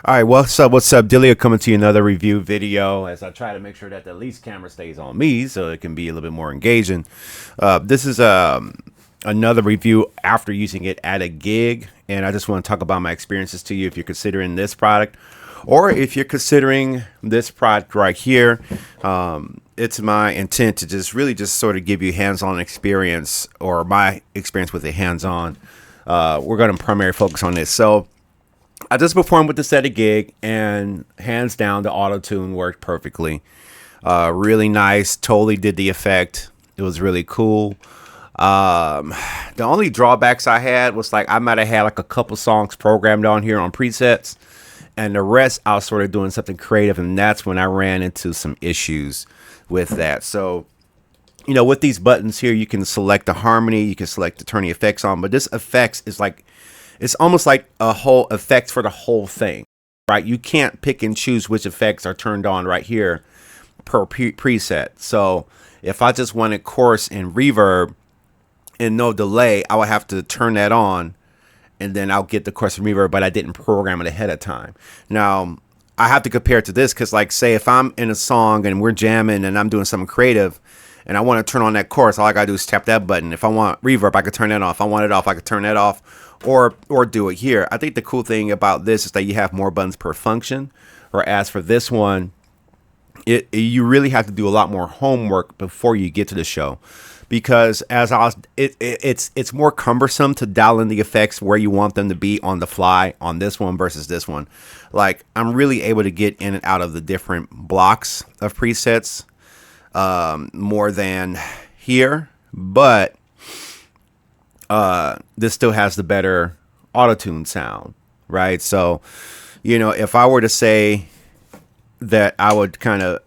All right, what's up? What's up? Delia coming to you another review video as I try to make sure that the least camera stays on me so it can be a little bit more engaging. This is another review after using it at a gig, and I just want to talk about my experiences to you if you're considering this product or if you're considering this product right here. It's my intent to just really just sort of give you hands-on experience, or my experience with it hands-on. We're going to primarily focus on this. So I just performed with this at a gig, and hands down, the auto-tune worked perfectly. Really nice. Totally did the effect. It was really cool. The only drawbacks I had was like I might have had like a couple songs programmed on here on presets, and the rest I was sort of doing something creative, and that's when I ran into some issues with that. So, you know, with these buttons here, you can select the harmony, you can select to turn the effects on, but this effects is like, it's almost like a whole effect for the whole thing, right? You can't pick and choose which effects are turned on right here per preset. So if I just wanted chorus and reverb and no delay, I would have to turn that on, and then I'll get the chorus and reverb, but I didn't program it ahead of time. Now, I have to compare it to this because, like, say if I'm in a song and we're jamming and I'm doing something creative and I want to turn on that chorus, all I gotta do is tap that button. If I want reverb, I could turn that off. If I want it off, I could turn that off, or do it here. I think the cool thing about this is that you have more buttons per function, or as for this one, you really have to do a lot more homework before you get to the show, because it's more cumbersome to dial in the effects where you want them to be on the fly on this one versus this one. Like, I'm really able to get in and out of the different blocks of presets more than here, but this still has the better auto-tune sound, right? So, you know, if I were to say that I would kind of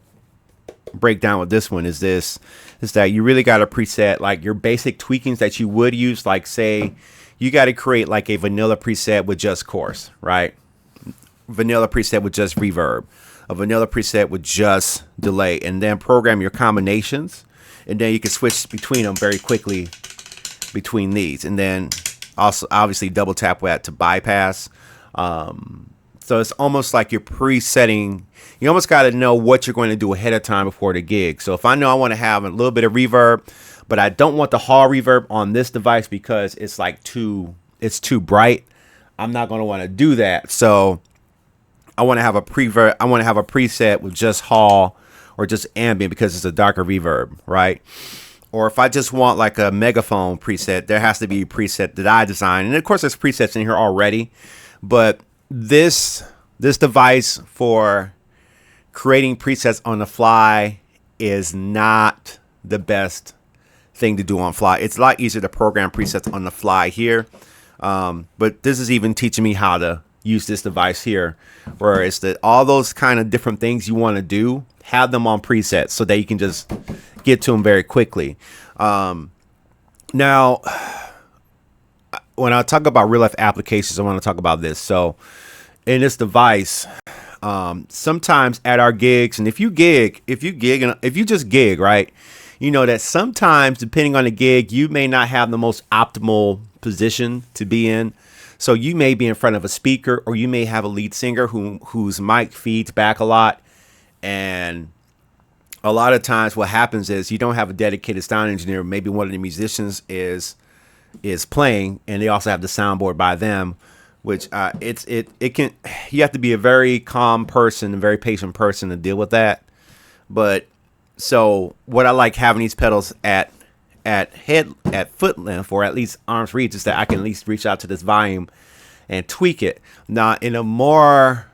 break down with this one is that you really got to preset like your basic tweakings that you would use. Like, say you got to create like a vanilla preset with just chorus, right? Vanilla preset with just reverb, a vanilla preset with just delay, and then program your combinations, and then you can switch between them very quickly between these, and then also obviously double tap that to bypass. So it's almost like you're presetting. You almost got to know what you're going to do ahead of time before the gig. So if I know I want to have a little bit of reverb, but I don't want the hall reverb on this device because it's like it's too bright, I'm not going to want to do that. So I want to have a preset with just hall or just ambient because it's a darker reverb, right? Or if I just want like a megaphone preset, there has to be a preset that I design. And of course there's presets in here already, but this device for creating presets on the fly is not the best thing to do on fly. It's a lot easier to program presets on the fly here. But this is even teaching me how to use this device here, where it's that all those kind of different things you want to do, have them on presets so that you can just get to them very quickly. Now, when I talk about real life applications, I want to talk about this. So in this device, sometimes at our gigs, and if you just gig, right, you know that sometimes depending on the gig, you may not have the most optimal position to be in. So you may be in front of a speaker, or you may have a lead singer whose mic feeds back a lot. And a lot of times what happens is you don't have a dedicated sound engineer. Maybe one of the musicians is playing, and they also have the soundboard by them, which you have to be a very calm person, a very patient person to deal with that. But so what I like having these pedals at foot length, or at least arm's reach, is that I can at least reach out to this volume and tweak it. Now in a more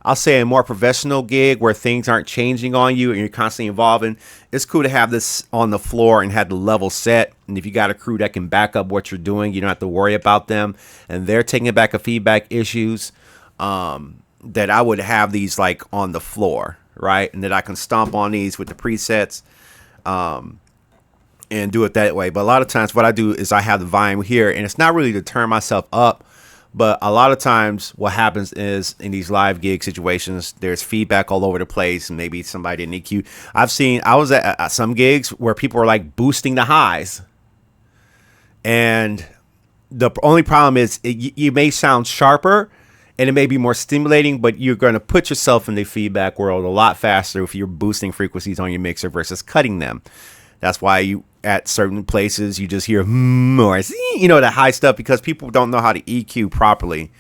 professional gig where things aren't changing on you and you're constantly evolving, it's cool to have this on the floor and have the level set. And if you got a crew that can back up what you're doing, you don't have to worry about them and they're taking back a feedback issues, that I would have these like on the floor, right? And that I can stomp on these with the presets, and do it that way. But a lot of times what I do is I have the volume here, and it's not really to turn myself up, but a lot of times what happens is in these live gig situations, there's feedback all over the place, and maybe somebody didn't EQ. I was at some gigs where people were like boosting the highs, and the only problem is you may sound sharper and it may be more stimulating, but you're going to put yourself in the feedback world a lot faster if you're boosting frequencies on your mixer versus cutting them. That's why you at certain places you just hear or the high stuff, because people don't know how to EQ properly.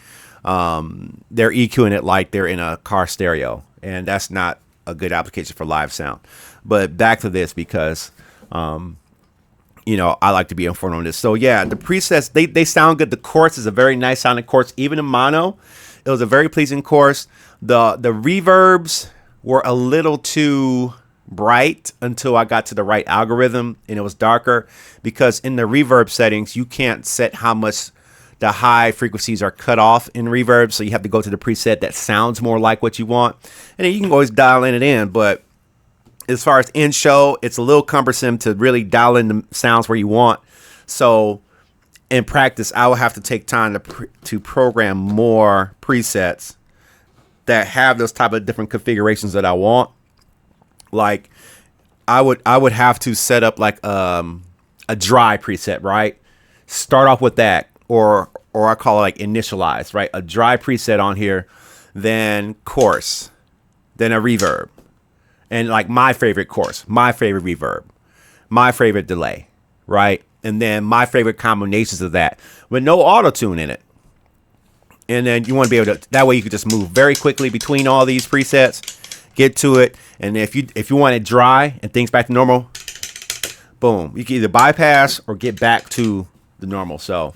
They're EQing it like they're in a car stereo, and that's not a good application for live sound. But back to this, because I like to be informed on this. So yeah, the presets, they sound good. The chorus is a very nice sounding chorus. Even in mono, it was a very pleasing chorus. The reverbs were a little too bright until I got to the right algorithm, and it was darker, because in the reverb settings you can't set how much the high frequencies are cut off in reverb, so you have to go to the preset that sounds more like what you want, and then you can always dial it in. But as far as in show, it's a little cumbersome to really dial in the sounds where you want. So in practice, I will have to take time to program more presets that have those type of different configurations that I want. Like I would have to set up like a dry preset, right? Start off with that, or I call it like initialize, right? A dry preset on here, then chorus, then a reverb, and like my favorite chorus, my favorite reverb, my favorite delay, right? And then my favorite combinations of that with no auto-tune in it. And then you want to be able to, that way you can just move very quickly between all these presets, get to it. And if you want it dry and things back to normal, boom, you can either bypass or get back to the normal. So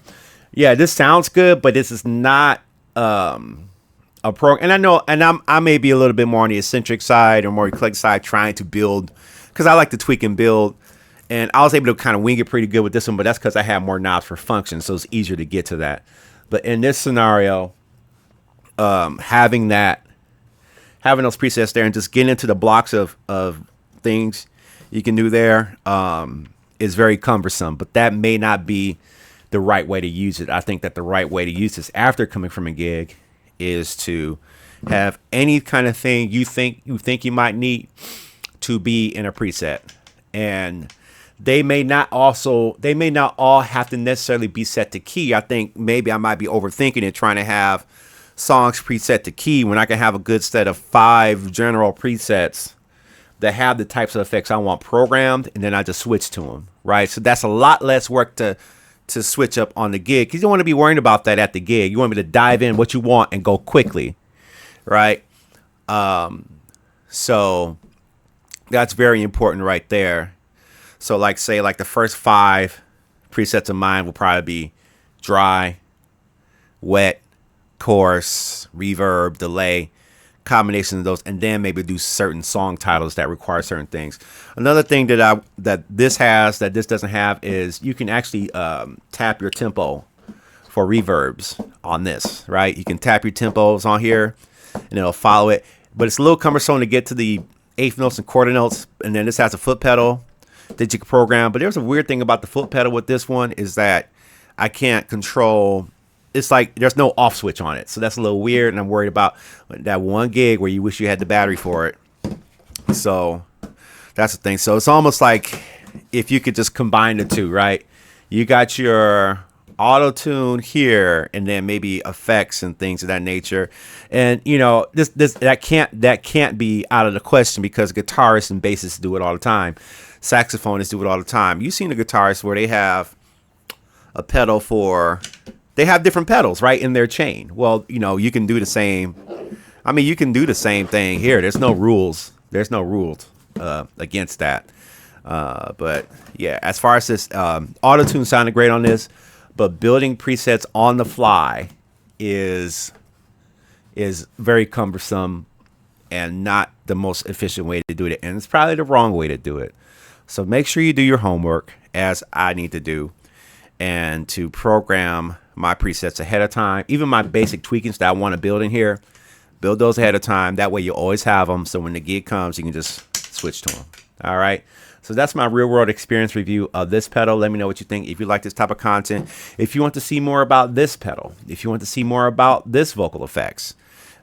yeah, this sounds good, but this is not a pro. And I know, and I may be a little bit more on the eccentric side or more eclectic side, trying to build, because I like to tweak and build. And I was able to kind of wing it pretty good with this one, but that's because I have more knobs for function, so it's easier to get to that. But in this scenario, having those presets there and just getting into the blocks of things you can do there is very cumbersome. But that may not be the right way to use it. I think that the right way to use this after coming from a gig is to have any kind of thing you think you might need to be in a preset. And they may not all have to necessarily be set to key. I think maybe I might be overthinking it, trying to have songs preset to key when I can have a good set of 5 general presets that have the types of effects I want programmed, and then I just switch to them, right? So that's a lot less work to switch up on the gig, because you don't want to be worrying about that at the gig. You want me to dive in what you want and go quickly, right? So that's very important right there. So like say like the first 5 presets of mine will probably be dry, wet, chorus, reverb, delay, combination of those, and then maybe do certain song titles that require certain things. Another thing that this doesn't have is you can actually tap your tempo for reverbs on this, right? You can tap your tempos on here and it'll follow it, but it's a little cumbersome to get to the eighth notes and quarter notes. And then this has a foot pedal that you can program. But there's a weird thing about the foot pedal with this one is that I can't control. It's like there's no off switch on it. So that's a little weird. And I'm worried about that one gig where you wish you had the battery for it. So that's the thing. So it's almost like if you could just combine the two, right? You got your auto tune here and then maybe effects and things of that nature. And you know, that can't be out of the question because guitarists and bassists do it all the time. Saxophonists do it all the time. You've seen the guitarists where they have a pedal for, they have different pedals right in their chain. Well, you know, you can do the same. I mean, you can do the same thing here. There's no rules. There's no rules against that. But yeah, as far as this, auto tune sounded great on this, but building presets on the fly is very cumbersome and not the most efficient way to do it. And it's probably the wrong way to do it. So make sure you do your homework, as I need to do, and to program my presets ahead of time. Even my basic tweakings that I want to build in here, build those ahead of time. That way you always have them. So when the gig comes, you can just switch to them. All right. So that's my real world experience review of this pedal. Let me know what you think. If you like this type of content, if you want to see more about this pedal, if you want to see more about this vocal effects,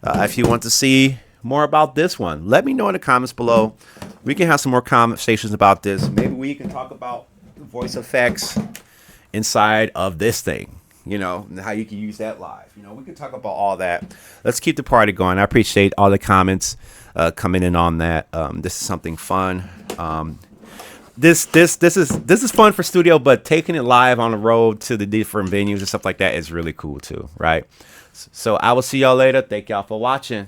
if you want to see more about this one, let me know in the comments below. We can have some more conversations about this. Maybe we can talk about voice effects inside of this thing. you know, and how you can use that live. You know, we can talk about all that. Let's keep the party going. I appreciate all the comments coming in on that. This is something fun. This is fun for studio, but taking it live on the road to the different venues and stuff like that is really cool too, right? So I will see y'all later. Thank y'all for watching.